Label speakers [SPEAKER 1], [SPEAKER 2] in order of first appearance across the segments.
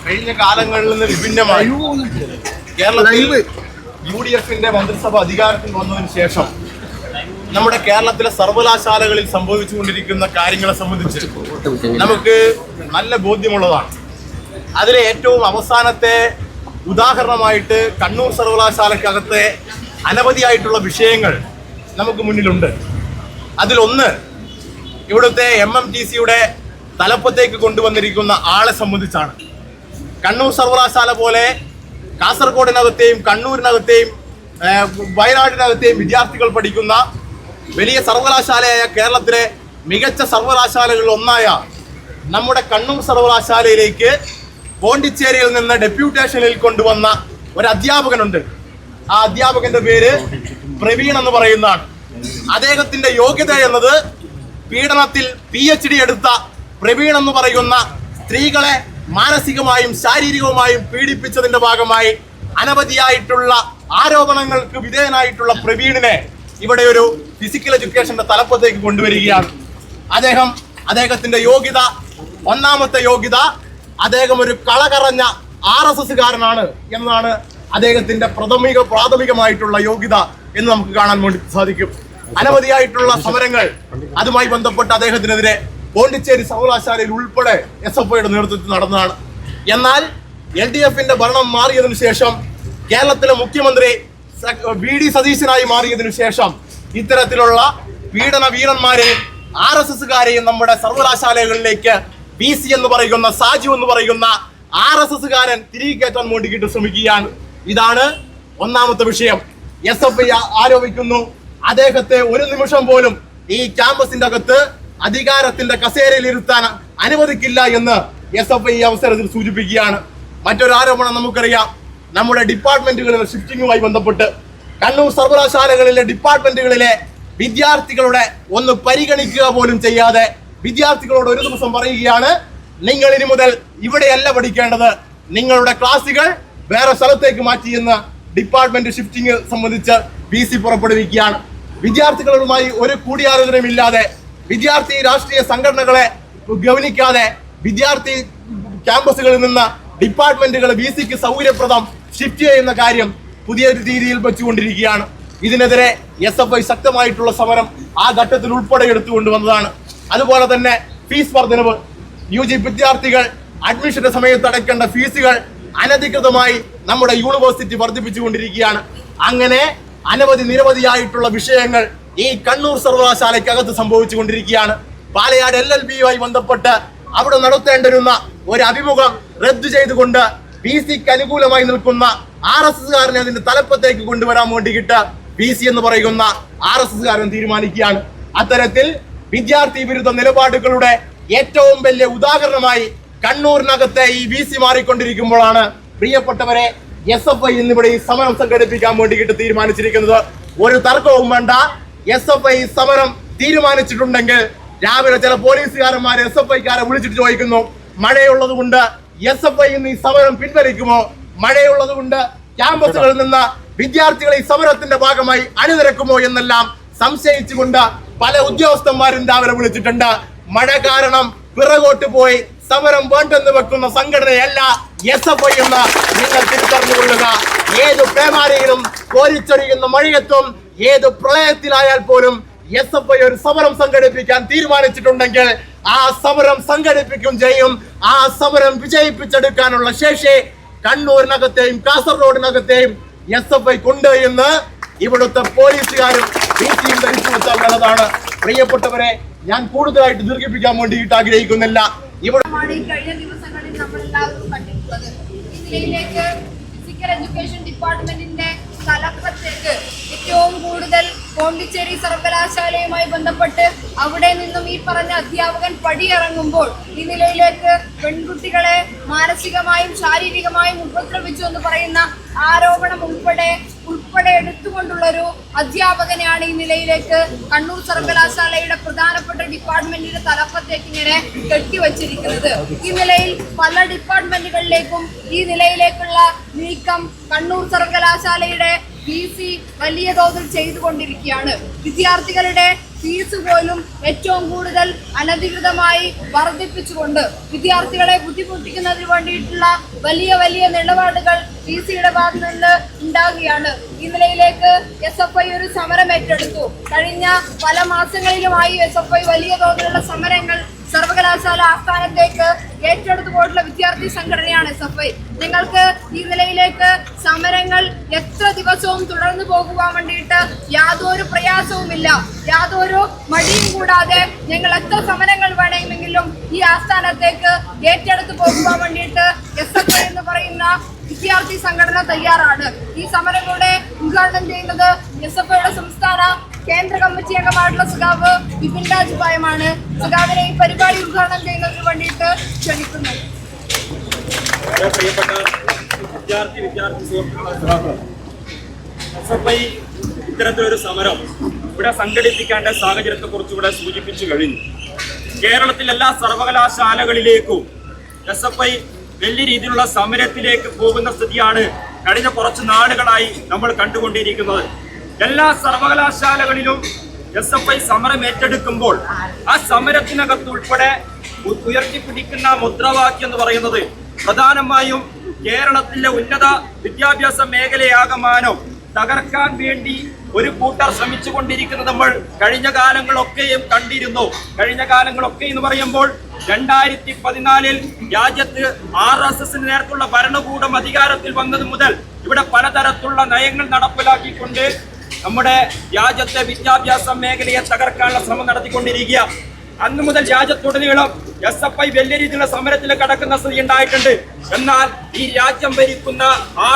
[SPEAKER 1] കഴിഞ്ഞ കാലങ്ങളിൽ നിന്ന് വിഭിന്നമായി കേരളത്തിൽ UDFന്റെ മന്ത്രിസഭ അധികാരത്തിൽ വന്നതിന് ശേഷം നമ്മുടെ കേരളത്തിലെ സർവകലാശാലകളിൽ സംഭവിച്ചുകൊണ്ടിരിക്കുന്ന കാര്യങ്ങളെ സംബന്ധിച്ച് നമുക്ക് നല്ല ബോധ്യമുള്ളതാണ്. അതിലെ ഏറ്റവും അവസാനത്തെ ഉദാഹരണമായിട്ട് കണ്ണൂർ സർവകലാശാലയ്ക്കകത്തെ അനവധിയായിട്ടുള്ള വിഷയങ്ങൾ നമുക്ക് മുന്നിലുണ്ട്. അതിലൊന്ന് ഇവിടുത്തെ MMTCയുടെ തലപ്പത്തേക്ക് കൊണ്ടുവന്നിരിക്കുന്ന ആളെ സംബന്ധിച്ചാണ്. കണ്ണൂർ സർവകലാശാല പോലെ കാസർഗോഡിനകത്തെയും കണ്ണൂരിനകത്തെയും വയനാടിനകത്തെയും വിദ്യാർത്ഥികൾ പഠിക്കുന്ന വലിയ സർവകലാശാലയായ കേരളത്തിലെ മികച്ച സർവകലാശാലകളിൽ ഒന്നായ നമ്മുടെ കണ്ണൂർ സർവകലാശാലയിലേക്ക് പോണ്ടിച്ചേരിയിൽ നിന്ന് ഡെപ്യൂട്ടേഷനിൽ കൊണ്ടുവന്ന ഒരു അധ്യാപകനുണ്ട്. ആ അധ്യാപകന്റെ പേര് പ്രവീൺ എന്ന് പറയുന്നതാണ്. അദ്ദേഹത്തിന്റെ യോഗ്യത എന്നത് പീഡനത്തിൽ PhD എടുത്ത പ്രവീൺ എന്ന് പറയുന്ന സ്ത്രീകളെ മാനസികമായും ശാരീരികവുമായും പീഡിപ്പിച്ചതിന്റെ ഭാഗമായി അനവധിയായിട്ടുള്ള ആരോപണങ്ങൾക്ക് വിധേയനായിട്ടുള്ള പ്രവീണിനെ ഇവിടെ ഒരു ഫിസിക്കൽ എഡ്യൂക്കേഷന്റെ തലപ്പത്തേക്ക് കൊണ്ടുവരികയാണ്. അദ്ദേഹത്തിന്റെ യോഗ്യത, ഒന്നാമത്തെ യോഗ്യത, അദ്ദേഹം ഒരു കളകറഞ്ഞ RSSകാരനാണ് എന്നതാണ് അദ്ദേഹത്തിന്റെ പ്രാഥമികമായിട്ടുള്ള യോഗ്യത എന്ന് നമുക്ക് കാണാൻ വേണ്ടി സാധിക്കും. അനവധിയായിട്ടുള്ള സമരങ്ങൾ അതുമായി ബന്ധപ്പെട്ട് അദ്ദേഹത്തിനെതിരെ പോണ്ടിച്ചേരി സർവകലാശാലയിൽ ഉൾപ്പെടെ SFIയുടെ നേതൃത്വത്തിൽ നടന്നതാണ്. എന്നാൽ LDFന്റെ ഭരണം മാറിയതിനു ശേഷം, കേരളത്തിലെ മുഖ്യമന്ത്രി VD സതീശനായി മാറിയതിനു ശേഷം ഇത്തരത്തിലുള്ള പീഡന വീരന്മാരെയും RSSകാരെയും നമ്മുടെ സർവകലാശാലകളിലേക്ക് PC എന്ന് പറയുന്ന സാജു എന്ന് പറയുന്ന RSSകാരൻ തിരികെ കയറ്റാൻ വേണ്ടിയിട്ട് ശ്രമിക്കുകയാണ്. ഇതാണ് ഒന്നാമത്തെ വിഷയം. SFI ആരോപിക്കുന്നു അദ്ദേഹത്തെ ഒരു നിമിഷം പോലും ഈ ക്യാമ്പസിന്റെ അകത്ത് അധികാരത്തിന്റെ കസേരയിൽ ഇരുത്താൻ അനുവദിക്കില്ല എന്ന് SFI ഈ അവസരത്തിൽ സൂചിപ്പിക്കുകയാണ്. മറ്റൊരു ആരോപണം നമുക്കറിയാം. നമ്മുടെ ഡിപ്പാർട്ട്മെന്റുകളിലെ ഷിഫ്റ്റിംഗുമായി ബന്ധപ്പെട്ട് കണ്ണൂർ സർവകലാശാലകളിലെ ഡിപ്പാർട്ട്മെന്റുകളിലെ വിദ്യാർത്ഥികളുടെ ഒന്ന് പരിഗണിക്കുക പോലും ചെയ്യാതെ വിദ്യാർത്ഥികളോട് ഒരു ദിവസം പറയുകയാണ്, നിങ്ങൾ ഇനി മുതൽ ഇവിടെയല്ല പഠിക്കേണ്ടത്, നിങ്ങളുടെ ക്ലാസുകൾ വേറെ സ്ഥലത്തേക്ക് മാറ്റിയെന്ന് ഡിപ്പാർട്ട്മെന്റ് ഷിഫ്റ്റിംഗ് സംബന്ധിച്ച് PC പുറപ്പെടുവിക്കുകയാണ്. വിദ്യാർത്ഥികളുമായി ഒരു കൂടിയാലോചനയുമില്ലാതെ, വിദ്യാർത്ഥി രാഷ്ട്രീയ സംഘടനകളെ ഗൗനിക്കാതെ വിദ്യാർത്ഥി ക്യാമ്പസുകളിൽ നിന്ന് ഡിപ്പാർട്ട്മെന്റുകൾ VC-ക്ക് സൗകര്യപ്രദം ഷിഫ്റ്റ് ചെയ്യുന്ന കാര്യം പുതിയ രീതിയിൽ വെച്ചുകൊണ്ടിരിക്കുകയാണ്. ഇതിനെതിരെ SFI ശക്തമായിട്ടുള്ള സമരം ആ ഘട്ടത്തിൽ ഉൾപ്പെടെ എടുത്തുകൊണ്ടുവന്നതാണ്. അതുപോലെ തന്നെ ഫീസ് വർധനവ്, UG വിദ്യാർത്ഥികൾ അഡ്മിഷന്റെ സമയത്ത് അടയ്ക്കേണ്ട ഫീസുകൾ അനധികൃതമായി നമ്മുടെ യൂണിവേഴ്സിറ്റി വർദ്ധിപ്പിച്ചുകൊണ്ടിരിക്കുകയാണ്. അങ്ങനെ നിരവധിയായിട്ടുള്ള വിഷയങ്ങൾ ഈ കണ്ണൂർ സർവകലാശാലയ്ക്കകത്ത് സംഭവിച്ചുകൊണ്ടിരിക്കുകയാണ്. പാലയാട് LLB-യുമായി ബന്ധപ്പെട്ട് അവിടെ നടത്തേണ്ടിരുന്ന ഒരു അഭിമുഖം റദ്ദു ചെയ്തുകൊണ്ട് VC-ക്ക് അനുകൂലമായി നിൽക്കുന്ന RSS-കാരനെ അതിന്റെ തലപ്പത്തേക്ക് കൊണ്ടുവരാൻ വേണ്ടിയിട്ട് VC എന്ന് പറയുന്ന RSS-കാരൻ തീരുമാനിക്കുകയാണ്. അത്തരത്തിൽ വിദ്യാർത്ഥി വിരുദ്ധ നിലപാടുകളുടെ ഏറ്റവും വലിയ ഉദാഹരണമായി കണ്ണൂരിനകത്തെ ഈ VC മാറിക്കൊണ്ടിരിക്കുമ്പോഴാണ് പ്രിയപ്പെട്ടവരെ SFI എന്നിവിടെ ഈ സമരം സംഘടിപ്പിക്കാൻ വേണ്ടിയിട്ട് തീരുമാനിച്ചിരിക്കുന്നത്. ഒരു തർക്കവും വേണ്ട. SFI സമരം തീരുമാനിച്ചിട്ടുണ്ടെങ്കിൽ രാവിലെ ചില പോലീസുകാരന്മാരെ SFI-ക്കാരെ വിളിച്ചിട്ട് ചോദിക്കുന്നു, മഴയുള്ളത് കൊണ്ട് SFI ഈ സമരം പിൻവലിക്കുമോ? മഴയുള്ളത് കൊണ്ട് ക്യാമ്പസുകളിൽ നിന്ന് വിദ്യാർത്ഥികളെ ഈ സമരത്തിന്റെ ഭാഗമായി അണിനിരക്കുമോ എന്നെല്ലാം സംശയിച്ചുകൊണ്ട് പല ഉദ്യോഗസ്ഥന്മാരും രാവിലെ വിളിച്ചിട്ടുണ്ട്. മഴ കാരണം പിറകോട്ട് പോയി സമരം വേണ്ടെന്ന് വെക്കുന്ന സംഘടനയല്ല SFI എന്ന് നിങ്ങൾ തിരിച്ചറിഞ്ഞുകൊള്ളുക. ഏത് പേമാരിയിലും കോരിച്ചൊരിയുന്ന മഴയത്തും ഏത് പ്രളയത്തിലായാൽ പോലും SFI ഒരു സമരം സംഘടിപ്പിക്കാൻ തീരുമാനിച്ചിട്ടുണ്ടെങ്കിൽ ആ സമരം സംഘടിപ്പിക്കും ചെയ്യും. ആ സമരം വിജയിപ്പിച്ചെടുക്കാനുള്ള ശേഷി കണ്ണൂരിനകത്തെയും കാസർഗോഡിനകത്തെയും SFI കൊണ്ട് എന്ന് ഇവിടുത്തെ പോലീസുകാരും VC-യും ധരിച്ചു വെച്ചാൽ നല്ലതാണ്. പ്രിയപ്പെട്ടവരെ, ഞാൻ കൂടുതലായിട്ട് ദീർഘിപ്പിക്കാൻ വേണ്ടിയിട്ട് ആഗ്രഹിക്കുന്നില്ല. ഇവിടെ
[SPEAKER 2] കഴിഞ്ഞ ദിവസങ്ങളിൽ നമ്മൾ എല്ലാവരും കണ്ടിട്ടുള്ളത് ഇതിലേക്ക് ഫിസിക്കൽ എഡ്യൂക്കേഷൻ ഡിപ്പാർട്ട്മെന്റിന്റെ തലപ്പത്തേക്ക് ഏറ്റവും കൂടുതൽ പോണ്ടിച്ചേരി സർവകലാശാലയുമായി ബന്ധപ്പെട്ട് അവിടെ നിന്നും ഈ പറഞ്ഞ അധ്യാപകൻ പടിയിറങ്ങുമ്പോൾ ഈ നിലയിലേക്ക് പെൺകുട്ടികളെ മാനസികമായും ശാരീരികമായും ഉപദ്രവിച്ചു എന്ന് പറയുന്ന ആരോപണം ഉൾപ്പെടെ എടുത്തുകൊണ്ടുള്ളൊരു അധ്യാപകനെയാണ് ഈ നിലയിലേക്ക് കണ്ണൂർ സർവകലാശാലയുടെ പ്രധാനപ്പെട്ട ഡിപ്പാർട്ട്മെന്റിന്റെ തലപ്പത്തേക്ക് ഇങ്ങനെ കെട്ടിവച്ചിരിക്കുന്നത്. ഈ നിലയിൽ പല ഡിപ്പാർട്ട്മെന്റുകളിലേക്കും ഈ നിലയിലേക്കുള്ള നീക്കം കണ്ണൂർ സർവകലാശാലയുടെ VC വലിയ തോതിൽ ചെയ്തുകൊണ്ടിരിക്കുകയാണ്. വിദ്യാർത്ഥികളുടെ ഫീസ് പോലും ഏറ്റവും കൂടുതൽ അനധികൃതമായി വർദ്ധിപ്പിച്ചുകൊണ്ട് വിദ്യാർത്ഥികളെ ബുദ്ധിമുട്ടിക്കുന്നതിന് വേണ്ടിയിട്ടുള്ള വലിയ നിലപാടുകൾ VC-യുടെ ഭാഗത്ത് നിന്ന് ഉണ്ടാകുകയാണ്. ഈ നിലയിലേക്ക് SFI ഒരു സമരം ഏറ്റെടുത്തു. കഴിഞ്ഞ പല മാസങ്ങളിലുമായി SFI വലിയ തോതിലുള്ള സമരങ്ങൾ സർവകലാശാല ആസ്ഥാനത്തേക്ക് ഏറ്റെടുത്തു പോയിട്ടുള്ള വിദ്യാർത്ഥി സംഘടനയാണ് SFI. നിങ്ങൾക്ക് ഈ നിലയിലേക്ക് സമരങ്ങൾ എത്ര ദിവസവും തുടർന്നു പോകുവാൻ വേണ്ടിയിട്ട് യാതൊരു പ്രയാസവുമില്ല, യാതൊരു മടിയും കൂടാതെ ഞങ്ങൾ എത്ര സമരങ്ങൾ വേണമെങ്കിലും ഈ ആസ്ഥാനത്തേക്ക് ഏറ്റെടുത്തു പോകുവാൻ വേണ്ടിയിട്ട് SFI എന്ന് പറയുന്ന വിദ്യാർത്ഥി സംഘടന തയ്യാറാണ്. ഈ സമരങ്ങളുടെ ഉദ്ഘാടനം ചെയ്യുന്നത് SFI-യുടെ സംസ്ഥാന കേന്ദ്ര കമ്മിറ്റി അംഗമായിട്ടുള്ള സഖാവ് വിപിൻ രാജ് പായമാണ്. സഖാവിനെ ഈ പരിപാടി ഉദ്ഘാടനം ചെയ്യുന്നതിന് വേണ്ടിയിട്ട് ക്ഷണിക്കുന്നു.
[SPEAKER 3] പ്രിയപ്പെട്ട വിദ്യാർത്ഥി സുഹൃത്തുക്കളെ, SFI ഇത്തരത്തിലൊരു സമരം ഇവിടെ സംഘടിപ്പിക്കേണ്ട സാഹചര്യത്തെ കുറിച്ച് ഇവിടെ സൂചിപ്പിച്ചു കഴിഞ്ഞു. കേരളത്തിലെ എല്ലാ സർവകലാശാലകളിലേക്കും SFI വലിയ രീതിയിലുള്ള സമരത്തിലേക്ക് പോകുന്ന സ്ഥിതിയാണ് കഴിഞ്ഞ കുറച്ച് നാളുകളായി നമ്മൾ കണ്ടുകൊണ്ടിരിക്കുന്നത്. എല്ലാ സർവകലാശാലകളിലും SFI സമരം ഏറ്റെടുക്കുമ്പോൾ ആ സമരത്തിനകത്തുൾപ്പെടെ ഉയർത്തിപ്പിടിക്കുന്ന മുദ്രാവാക്യം എന്ന് പറയുന്നത് പ്രധാനമായും കേരളത്തിലെ ഉന്നത വിദ്യാഭ്യാസ മേഖലയാകമാനം തകർക്കാൻ വേണ്ടി ഒരു കൂട്ടർ ശ്രമിച്ചു കൊണ്ടിരിക്കുന്നത് നമ്മൾ കഴിഞ്ഞ കാലങ്ങളൊക്കെയും കണ്ടിരുന്നു. കഴിഞ്ഞ കാലങ്ങളൊക്കെ എന്ന് പറയുമ്പോൾ 2014 രാജ്യത്ത് RSS-ന് നേരത്തുള്ള ഭരണകൂടം അധികാരത്തിൽ വന്നത് മുതൽ ഇവിടെ പലതരത്തിലുള്ള നയങ്ങൾ നടപ്പിലാക്കിക്കൊണ്ട് നമ്മുടെ രാജ്യത്തെ വിദ്യാഭ്യാസ മേഖലയെ തകർക്കാനുള്ള ശ്രമം നടത്തിക്കൊണ്ടിരിക്കുക. അന്നു മുതൽ രാജ്യത്തുടനീളം SFI വലിയ രീതിയിലുള്ള സമരത്തിൽ കടക്കുന്ന സ്ഥിതി ഉണ്ടായിട്ടുണ്ട്. എന്നാൽ ഈ രാജ്യം ഭരിക്കുന്ന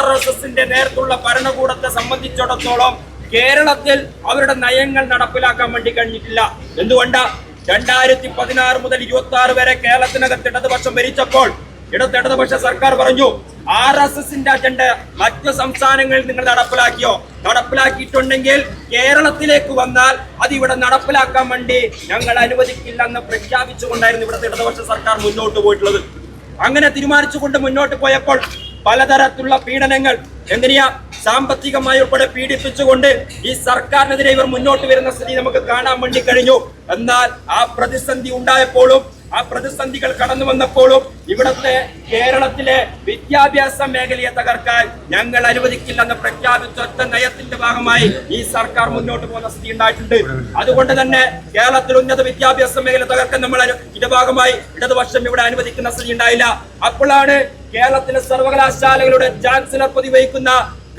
[SPEAKER 3] RSS-ന്റെ നേരത്തുള്ള ഭരണകൂടത്തെ സംബന്ധിച്ചിടത്തോളം കേരളത്തിൽ അവരുടെ നയങ്ങൾ നടപ്പിലാക്കാൻ വേണ്ടി കഴിഞ്ഞിട്ടില്ല. എന്തുകൊണ്ടാ? 2016 മുതൽ 26 വരെ കേരളത്തിനകത്ത് ഇടതുപക്ഷം ഭരിച്ചപ്പോൾ ഇടതുപക്ഷ സർക്കാർ പറഞ്ഞു RSS-ന്റെ അജണ്ട മറ്റ് സംസ്ഥാനങ്ങളിൽ നിങ്ങൾ നടപ്പിലാക്കിയിട്ടുണ്ടെങ്കിൽ കേരളത്തിലേക്ക് വന്നാൽ അത് ഇവിടെ നടപ്പിലാക്കാൻ വേണ്ടി ഞങ്ങൾ അനുവദിക്കില്ലെന്ന് പ്രഖ്യാപിച്ചുകൊണ്ടായിരുന്നു ഇവിടുത്തെ ഇടതുപക്ഷ സർക്കാർ മുന്നോട്ട് പോയിട്ടുള്ളത്. അങ്ങനെ തീരുമാനിച്ചുകൊണ്ട് മുന്നോട്ട് പോയപ്പോൾ പലതരത്തിലുള്ള പീഡനങ്ങൾ എങ്ങനെയാ സാമ്പത്തികമായി ഉൾപ്പെടെ പീഡിപ്പിച്ചുകൊണ്ട് ഈ സർക്കാരിനെതിരെ ഇവർ മുന്നോട്ട് വരുന്ന സ്ഥിതി നമുക്ക് കാണാൻ വേണ്ടി കഴിഞ്ഞു. എന്നാൽ ആ പ്രതിസന്ധി ഉണ്ടായപ്പോഴും ആ പ്രതിസന്ധികൾ കടന്നു വന്നപ്പോഴും ഇവിടത്തെ കേരളത്തിലെ വിദ്യാഭ്യാസ മേഖലയെ തകർക്കാൻ ഞങ്ങൾ അനുവദിക്കില്ലെന്ന് പ്രഖ്യാപിച്ച ഒറ്റ നയത്തിന്റെ ഭാഗമായി ഈ സർക്കാർ മുന്നോട്ട് പോകുന്ന സ്ഥിതി ഉണ്ടായിട്ടുണ്ട്. അതുകൊണ്ട് തന്നെ കേരളത്തിൽ ഉന്നത വിദ്യാഭ്യാസ മേഖല തകർക്കാൻ നമ്മൾ ഇതിന്റെ ഭാഗമായി ഇടതുപക്ഷം ഇവിടെ അനുവദിക്കുന്ന സ്ഥിതി ഉണ്ടായില്ല. അപ്പോഴാണ് കേരളത്തിലെ സർവകലാശാലകളുടെ ചാൻസലർ പദവി വഹിക്കുന്ന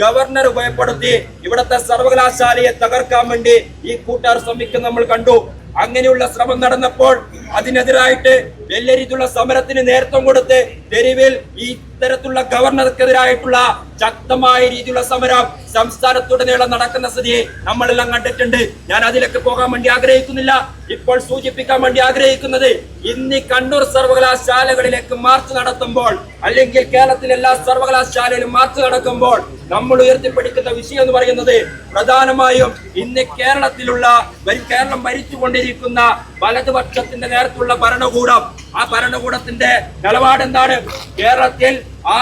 [SPEAKER 3] ഗവർണർ ഭയപ്പെടുത്തി ഇവിടുത്തെ സർവകലാശാലയെ തകർക്കാൻ വേണ്ടി ഈ കൂട്ടുകാർ ശ്രമിക്കുന്ന നമ്മൾ കണ്ടു. അങ്ങനെയുള്ള ശ്രമം നടന്നപ്പോൾ അതിനെതിരായിട്ട് വലിയ രീതിയിലുള്ള സമരത്തിന് നേതൃത്വം കൊടുത്ത് തെരുവിൽ ഈ ഇത്തരത്തിലുള്ള ഗവർണർക്കെതിരായിട്ടുള്ള ശക്തമായ രീതിയിലുള്ള സമരം സംസ്ഥാനത്തുടനീളം നടക്കുന്ന സ്ഥിതി നമ്മളെല്ലാം കണ്ടിട്ടുണ്ട്. ഞാൻ അതിലേക്ക് പോകാൻ വേണ്ടി ആഗ്രഹിക്കുന്നില്ല. ഇപ്പോൾ സൂചിപ്പിക്കാൻ വേണ്ടി ആഗ്രഹിക്കുന്നത് ഇന്ന് കണ്ണൂർ സർവകലാശാലകളിലേക്ക് മാർച്ച് നടത്തുമ്പോൾ അല്ലെങ്കിൽ കേരളത്തിലെ എല്ലാ സർവകലാശാലയിലും മാർച്ച് നടക്കുമ്പോൾ നമ്മൾ ഉയർത്തിപ്പിടിക്കുന്ന വിഷയം എന്ന് പറയുന്നത് പ്രധാനമായും ഇന്ന് കേരളത്തിലുള്ള കേരളം ഭരിച്ചുകൊണ്ടിരിക്കുന്ന വലതുപക്ഷത്തിന്റെ നേതൃത്വമുള്ള ഭരണകൂടം, ആ ഭരണകൂടത്തിന്റെ നിലപാട് എന്താണ്? കേരളത്തിൽ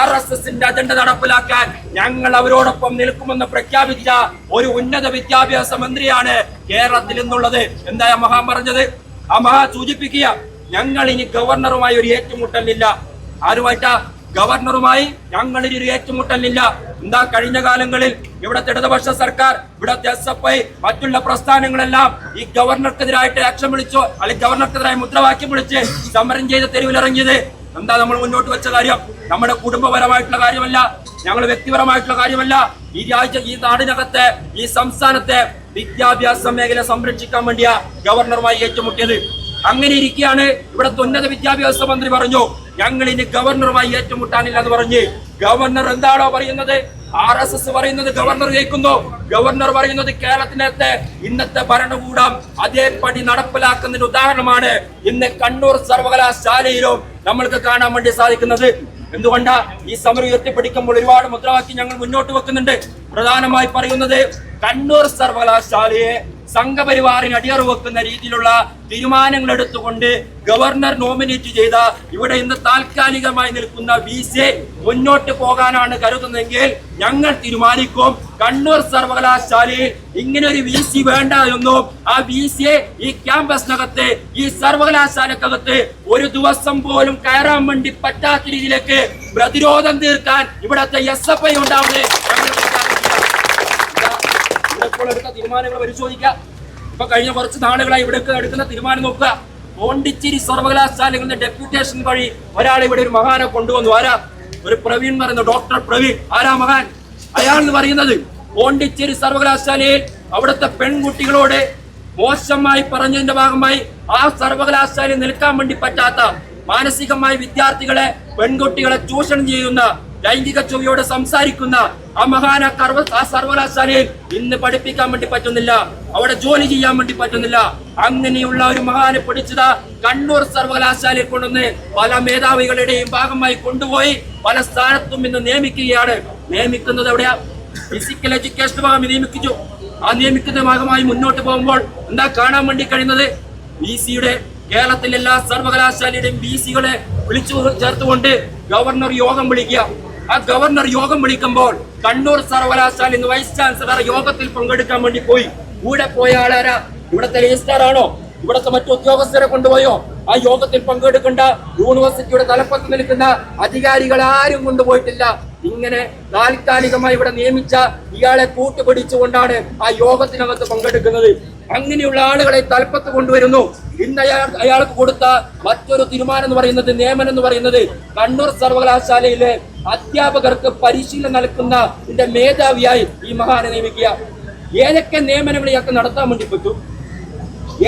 [SPEAKER 3] RSSന്റെ അജണ്ട നടപ്പിലാക്കാൻ ഞങ്ങൾ അവരോടൊപ്പം നിൽക്കുമെന്ന് പ്രഖ്യാപിച്ച ഒരു ഉന്നത വിദ്യാഭ്യാസ മന്ത്രിയാണ് കേരളത്തിൽ നിന്നുള്ളത്. എന്താ മഹാൻ പറഞ്ഞത്? ആ മഹാ സൂചിപ്പിക്കുക, ഞങ്ങൾ ഇനി ഗവർണറുമായി ഒരു ഏറ്റുമുട്ടലില്ല. ആരുമായിട്ടാ? ഗവർണറുമായി ഞങ്ങൾ ഇനി ഒരു ഏറ്റുമുട്ടലില്ല. എന്താ കഴിഞ്ഞ കാലങ്ങളിൽ ഇവിടുത്തെ ഇടതുപക്ഷ സർക്കാർ, ഇവിടുത്തെ SFI മറ്റുള്ള പ്രസ്ഥാനങ്ങളെല്ലാം ഈ ഗവർണർക്കെതിരായിട്ട് ആക്ഷൻ വിളിച്ചോ അല്ലെങ്കിൽ ഗവർണർക്കെതിരായി മുദ്രാവാക്യം വിളിച്ച് സമരം ചെയ്ത് തെരുവിലിറങ്ങിയത്? എന്താ നമ്മൾ മുന്നോട്ട് വെച്ച കാര്യം? നമ്മുടെ കുടുംബപരമായിട്ടുള്ള കാര്യമല്ല, ഞങ്ങൾ വ്യക്തിപരമായിട്ടുള്ള കാര്യമല്ല. ഈ ഈ നാടിനകത്തെ ഈ സംസ്ഥാനത്തെ വിദ്യാഭ്യാസ മേഖല സംരക്ഷിക്കാൻ വേണ്ടിയാ ഗവർണറുമായി ഏറ്റുമുട്ടിയത്. അങ്ങനെ ഇരിക്കുകയാണ് ഇവിടുത്തെ ഉന്നത വിദ്യാഭ്യാസ മന്ത്രി പറഞ്ഞു ഞങ്ങൾ ഇനി ഗവർണറുമായി ഏറ്റുമുട്ടാനില്ല എന്ന് പറഞ്ഞ്. ഗവർണർ എന്താണോ പറയുന്നത് RSS പറയുന്നത് ഗവർണർ കേൾക്കുന്നു. ഗവർണർ പറയുന്നത് കേരളത്തിനകത്തെ ഇന്നത്തെ ഭരണകൂടം അതേപടി നടപ്പിലാക്കുന്നതിന് ഉദാഹരണമാണ് ഇന്ന് കണ്ണൂർ സർവകലാശാലയിലും നമ്മൾക്ക് കാണാൻ വേണ്ടി സാധിക്കുന്നത്. എന്തുകൊണ്ടാ ഈ സമരം ഉയർത്തിപ്പിടിക്കുമ്പോൾ ഒരുപാട് മുദ്രാവാക്യം ഞങ്ങൾ മുന്നോട്ട് വെക്കുന്നുണ്ട്. പ്രധാനമായി പറയുന്നത് കണ്ണൂർ സർവകലാശാലയെ സംഘപരിവാറിന് അടിയറ വെക്കുന്ന രീതിയിലുള്ള തീരുമാനങ്ങൾ എടുത്തുകൊണ്ട് ഗവർണർ നോമിനേറ്റ് ചെയ്ത ഇവിടെ ഇന്ന് താൽക്കാലികമായി നിൽക്കുന്ന VC മുന്നോട്ട് പോകാനാണ് കരുതുന്നതെങ്കിൽ ഞങ്ങൾ തീരുമാനിക്കും കണ്ണൂർ സർവകലാശാലയിൽ ഇങ്ങനെ ഒരു VC വേണ്ട എന്നും ആ VC ഈ ക്യാമ്പസിനകത്ത് ഈ സർവകലാശാലക്കകത്ത് ഒരു ദിവസം പോലും കയറാൻ വേണ്ടി പറ്റാത്ത രീതിയിലേക്ക് പ്രതിരോധം തീർക്കാൻ ഇവിടത്തെ SFI ഉണ്ടാവുന്നത് എടുത്ത തീരുമാനങ്ങൾ പരിശോധിക്കാം. ഇപ്പൊ കഴിഞ്ഞ കുറച്ച് നാളുകളായി ഇവിടെ എടുക്കുന്ന തീരുമാനം നോക്കുക. പോണ്ടിച്ചേരി സർവകലാശാലകളുടെ ഡെപ്യൂട്ടേഷൻ വഴി ഒരാളെ ഇവിടെ ഒരു മഹാനെ കൊണ്ടുവന്നു. ആരാ? ഒരു പ്രവീൺ പറയുന്ന ഡോക്ടർ പ്രവീൺ. ആരാ മഹാൻ? അയാൾ എന്ന് പറയുന്നത് പോണ്ടിച്ചേരി സർവകലാശാലയിൽ അവിടുത്തെ പെൺകുട്ടികളോട് മോശമായി പറഞ്ഞതിന്റെ ഭാഗമായി ആ സർവകലാശാലയിൽ നിൽക്കാൻ വേണ്ടി പറ്റാത്ത മാനസികമായി വിദ്യാർത്ഥികളെ പെൺകുട്ടികളെ ചൂഷണം ചെയ്യുന്ന ലൈംഗിക ചൊവ്വയോടെ സംസാരിക്കുന്ന ആ മഹാന ആ സർവകലാശാലയിൽ ഇന്ന് പഠിപ്പിക്കാൻ വേണ്ടി പറ്റുന്നില്ല, അവിടെ ജോലി ചെയ്യാൻ വേണ്ടി പറ്റുന്നില്ല. അങ്ങനെയുള്ള ഒരു മഹാനെ പഠിച്ചത് കണ്ണൂർ സർവകലാശാലയിൽ കൊണ്ടുവന്ന് പല മേധാവികളുടെയും ഭാഗമായി കൊണ്ടുപോയി പല സ്ഥാനത്തും ഇന്ന് നിയമിക്കുകയാണ്. നിയമിക്കുന്നത് എവിടെയാ? ഫിസിക്കൽ എഡ്യൂക്കേഷൻ ഭാഗം നിയമിച്ചു. ആ നിയമിക്കുന്ന ഭാഗമായി മുന്നോട്ട് പോകുമ്പോൾ എന്താ കാണാൻ വേണ്ടി കഴിയുന്നത്? VCയുടെ കേരളത്തിലെ എല്ലാ സർവകലാശാലയുടെയും VCകളെ വിളിച്ചു ചേർത്തുകൊണ്ട് ഗവർണർ യോഗം വിളിക്കുക. ആ ഗവർണർ യോഗം വിളിക്കുമ്പോൾ കണ്ണൂർ സർവകലാശാല ഇന്ന് വൈസ് ചാൻസലർ യോഗത്തിൽ പങ്കെടുക്കാൻ വേണ്ടി പോയി. കൂടെ പോയ ആളാരാ? ഇവിടുത്തെ രജിസ്ട്രാർ ആണോ? ഇവിടുത്തെ മറ്റു ഉദ്യോഗസ്ഥരെ കൊണ്ടുപോയോ? ആ യോഗത്തിൽ പങ്കെടുക്കേണ്ട യൂണിവേഴ്സിറ്റിയുടെ തലപ്പത്ത് നിൽക്കുന്ന അധികാരികൾ ആരും കൊണ്ടുപോയിട്ടില്ല. ഇങ്ങനെ താൽക്കാലികമായി ഇവിടെ നിയമിച്ച ഇയാളെ കൂട്ടുപിടിച്ചുകൊണ്ടാണ് ആ യോഗത്തിനകത്ത് പങ്കെടുക്കുന്നത്. അങ്ങനെയുള്ള ആളുകളെ തലപ്പത്ത് കൊണ്ടുവരുന്നു. ഇന്ന് അയാൾക്ക് കൊടുത്ത മറ്റൊരു തീരുമാനം എന്ന് പറയുന്നത്, നിയമനം എന്ന് പറയുന്നത്, കണ്ണൂർ സർവകലാശാലയിലെ അധ്യാപകർക്ക് പരിശീലനം നൽകുന്ന ഇതിന്റെ മേധാവിയായി ഈ മഹാനെ നിയമിക്കുക. ഏതൊക്കെ നിയമനങ്ങൾ ഇയാൾക്ക് നടത്താൻ വേണ്ടി പറ്റും?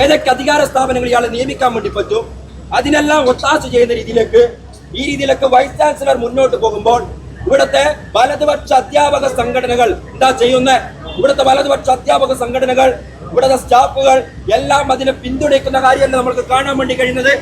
[SPEAKER 3] ഏതൊക്കെ അധികാര സ്ഥാപനങ്ങൾ ഇയാളെ നിയമിക്കാൻ വേണ്ടി പറ്റും? അതിനെല്ലാം ഒത്താശ ചെയ്യുന്ന ഈ രീതിയിലൊക്കെ വൈസ് ചാൻസലർ മുന്നോട്ട് പോകുമ്പോൾ ഇവിടുത്തെ വലതുപക്ഷ അധ്യാപക സംഘടനകൾ എന്താ ചെയ്യുന്നത്? ഇവിടുത്തെ വലതുപക്ഷ അധ്യാപക സംഘടനകൾ, ഇവിടുത്തെ സ്റ്റാഫുകൾ എല്ലാം അതിനെ പിന്തുണയ്ക്കുന്ന കാര്യമല്ല നമ്മൾക്ക് കാണാൻ വേണ്ടി കഴിയുന്നത്.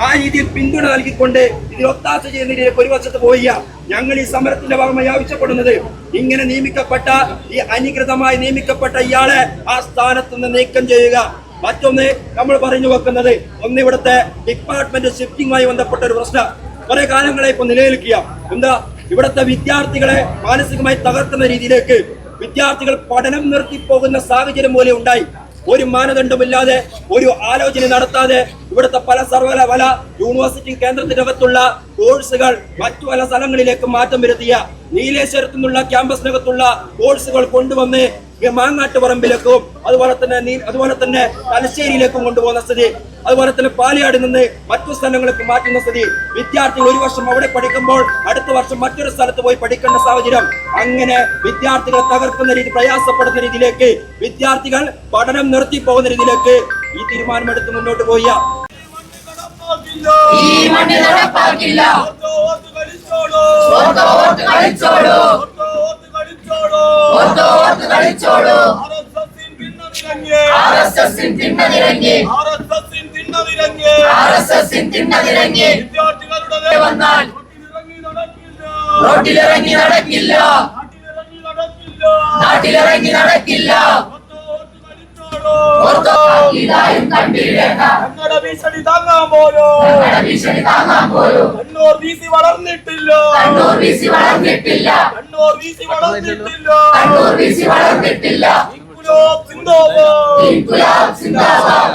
[SPEAKER 3] ആ രീതിയിൽ പിന്തുണ നൽകിക്കൊണ്ട് ഇതിൽ ഒത്താശ ചെയ്യുന്ന രീതിയിലേക്ക് ഒരു വശത്ത് പോവുക. ഞങ്ങൾ ഈ സമരത്തിന്റെ ഭാഗമായി ആവശ്യപ്പെടുന്നത് ഇങ്ങനെ നിയമിക്കപ്പെട്ട ഈ അനധികൃതമായി നിയമിക്കപ്പെട്ട ഇയാളെ ആ സ്ഥാനത്ത് നിന്ന് നീക്കം ചെയ്യുക. മറ്റൊന്ന് നമ്മൾ പറഞ്ഞു വെക്കുന്നത്, ഒന്ന് ഇവിടുത്തെ ഡിപ്പാർട്ട്മെന്റ് ഷിഫ്റ്റിംഗുമായി ബന്ധപ്പെട്ട ഒരു പ്രശ്നം കുറെ കാലങ്ങളെ ഇപ്പൊ നിലനിൽക്കുക. എന്താ? ഇവിടുത്തെ വിദ്യാർത്ഥികളെ മാനസികമായി തകർക്കുന്ന രീതിയിലേക്ക് വിദ്യാർത്ഥികൾ പഠനം നിർത്തിപ്പോകുന്ന സാഹചര്യം പോലെ ഉണ്ടായി. ഒരു മാനദണ്ഡമില്ലാതെ ഒരു ആലോചന നടത്താതെ ഇവിടുത്തെ പല യൂണിവേഴ്സിറ്റി കേന്ദ്രത്തിനകത്തുള്ള കോഴ്സുകൾ മറ്റു പല സ്ഥലങ്ങളിലേക്ക് മാറ്റം വരുത്തിയ നീലേശ്വരത്തു നിന്നുള്ള ക്യാമ്പസിനകത്തുള്ള കോഴ്സുകൾ കൊണ്ടുവന്ന് മാങ്ങാട്ടുപറമ്പിലേക്കും അതുപോലെ തന്നെ തലശ്ശേരിയിലേക്കും കൊണ്ടുപോകുന്ന സ്ഥിതി, അതുപോലെ തന്നെ പാലയാട് നിന്ന് മറ്റു സ്ഥലങ്ങളിലേക്ക് മാറ്റുന്ന സ്ഥിതി, വിദ്യാർത്ഥികൾ ഒരു വർഷം അവിടെ പഠിക്കുമ്പോൾ അടുത്ത വർഷം മറ്റൊരു സ്ഥലത്ത് പോയി പഠിക്കേണ്ട സാഹചര്യം, അങ്ങനെ വിദ്യാർത്ഥികളെ തകർക്കുന്ന രീതി, പ്രയാസപ്പെടുന്ന രീതിയിലേക്ക് വിദ്യാർത്ഥികൾ പഠനം നിർത്തി പോകുന്ന രീതിയിലേക്ക് ഈ തീരുമാനമെടുത്ത് മുന്നോട്ട് പോയ
[SPEAKER 4] ഈ മണ്ണിൽ നടപ്പാക്കില്ല. വിദ്യാർത്ഥികളുടെ വന്നാൽ റോഡിലിറങ്ങി നടക്കില്ല, നാട്ടിലിറങ്ങി നടക്കില്ല.
[SPEAKER 1] ഞങ്ങളുടെ ഭീഷണി താങ്ങാൻ പോലും കണ്ണൂർ വീസി വളർന്നിട്ടില്ല. ഇൻകുലാബ് സിന്ദാബാദ്.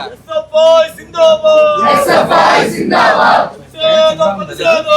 [SPEAKER 1] SFI സിന്ദാബാദ്. പ്രതിഷേധം.